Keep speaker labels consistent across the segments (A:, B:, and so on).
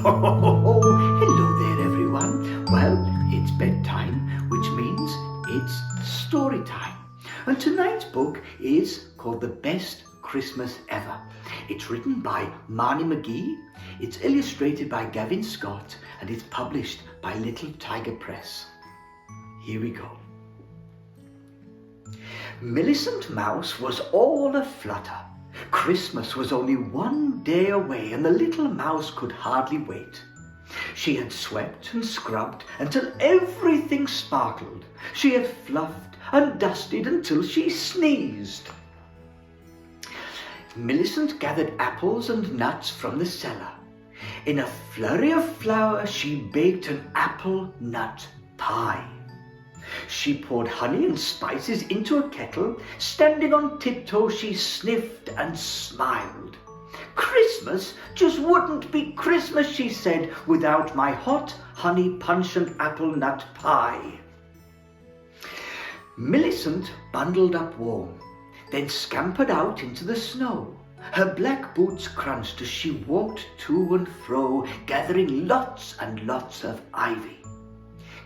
A: Oh, hello there everyone. Well, it's bedtime, which means it's story time. And tonight's book is called The Best Christmas Ever. It's written by Marnie McGee, it's illustrated by Gavin Scott, and it's published by Little Tiger Press. Here we go. Millicent Mouse was all a-flutter. Christmas was only one day away, and the little mouse could hardly wait. She had swept and scrubbed until everything sparkled. She had fluffed and dusted until she sneezed. Millicent gathered apples and nuts from the cellar. In a flurry of flour, she baked an apple nut pie. She poured honey and spices into a kettle. Standing on tiptoe, she sniffed and smiled. Christmas just wouldn't be Christmas, she said, without my hot honey punch and apple nut pie. Millicent bundled up warm, then scampered out into the snow. Her black boots crunched as she walked to and fro, gathering lots and lots of ivy.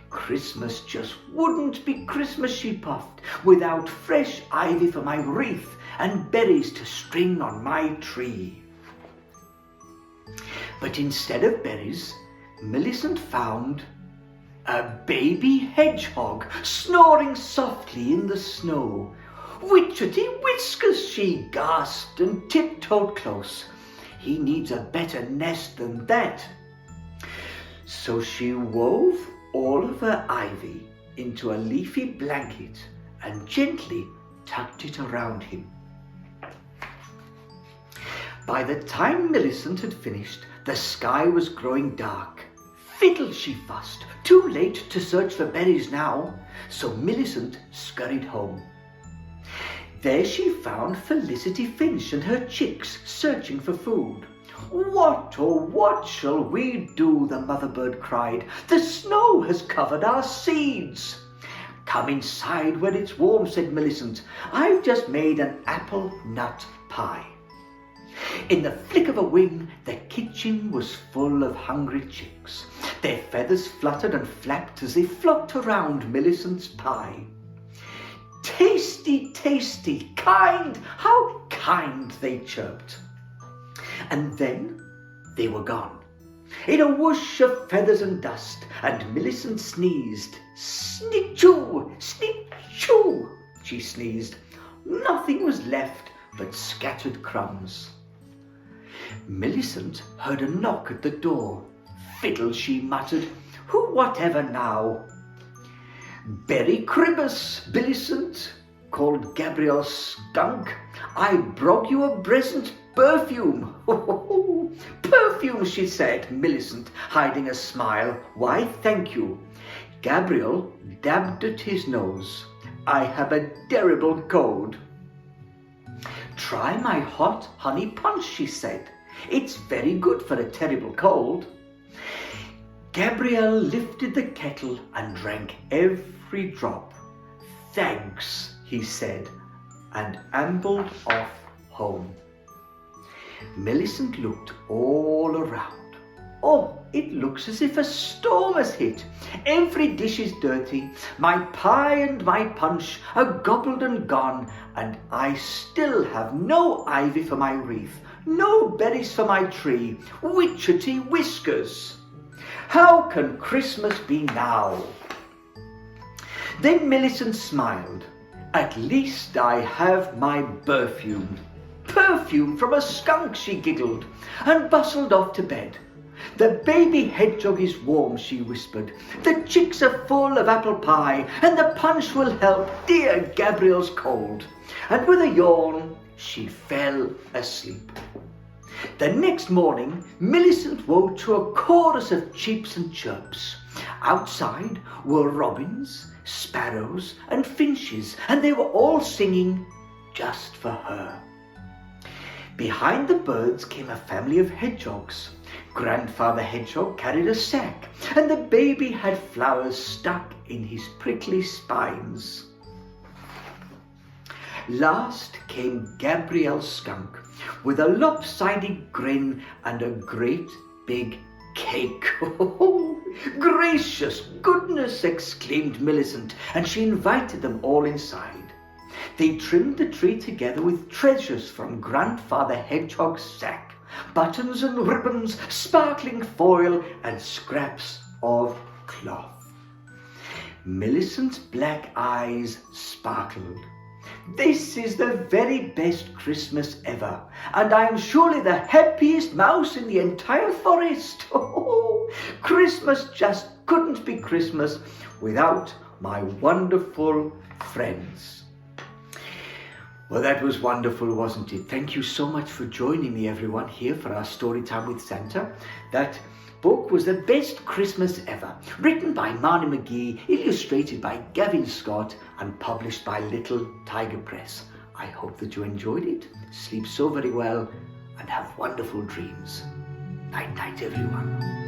A: Christmas just wouldn't be Christmas, she puffed, without fresh ivy for my wreath and berries to string on my tree. But instead of berries, Millicent found a baby hedgehog snoring softly in the snow. "Witchetty whiskers," she gasped and tiptoed close. "He needs a better nest than that." So she wove all of her ivy into a leafy blanket and gently tucked it around him. By the time Millicent had finished, the sky was growing dark. "Fiddle," she fussed, "too late to search for berries now." So Millicent scurried home. There she found Felicity Finch and her chicks searching for food. "What, oh what shall we do?" the mother bird cried. "The snow has covered our seeds." "Come inside where it's warm," said Millicent. "I've just made an apple nut pie." In the flick of a wing, the kitchen was full of hungry chicks. Their feathers fluttered and flapped as they flocked around Millicent's pie. "Tasty, tasty, kind, how kind," they chirped. And then they were gone, in a whoosh of feathers and dust, and Millicent sneezed. "Snick-choo, snick-choo," she sneezed. Nothing was left but scattered crumbs. Millicent heard a knock at the door. "Fiddle," she muttered. Whatever now?" "Berry Cribbus, Millicent," called Gabriel Skunk. "I brought you a present perfume." "Perfume," she said. Millicent, hiding a smile. "Why, thank you." Gabriel dabbed at his nose. "I have a terrible cold." "Try my hot honey punch," she said. "It's very good for a terrible cold." Gabriel lifted the kettle and drank every drop. "Thanks," he said, and ambled off home. Millicent looked all around. "Oh, it looks as if a storm has hit. Every dish is dirty. My pie and my punch are gobbled and gone, and I still have no ivy for my wreath, no berries for my tree. Witchetty whiskers! How can Christmas be now?" Then Millicent smiled. "At least I have my perfume." "Perfume from a skunk," she giggled, and bustled off to bed. "The baby hedgehog is warm," she whispered. "The chicks are full of apple pie, and the punch will help dear Gabriel's cold." And with a yawn, she fell asleep. The next morning, Millicent woke to a chorus of cheeps and chirps. Outside were robins, sparrows, and finches, and they were all singing just for her. Behind the birds came a family of hedgehogs. Grandfather Hedgehog carried a sack, and the baby had flowers stuck in his prickly spines. Last came Gabriel Skunk, with a lopsided grin and a great big cake. Oh, gracious goodness, exclaimed Millicent, and she invited them all inside. They trimmed the tree together with treasures from Grandfather Hedgehog's sack, buttons and ribbons, sparkling foil, and scraps of cloth. Millicent's black eyes sparkled. This is the very best Christmas ever, and I am surely the happiest mouse in the entire forest. Oh, Christmas just couldn't be Christmas without my wonderful friends. Well, that was wonderful, wasn't it? Thank you so much for joining me, everyone, here for our story time with Santa. That book was the best Christmas ever, written by Marnie McGee, illustrated by Gavin Scott, and published by Little Tiger Press. I hope that you enjoyed it. Sleep so very well and have wonderful dreams. Night, night, everyone.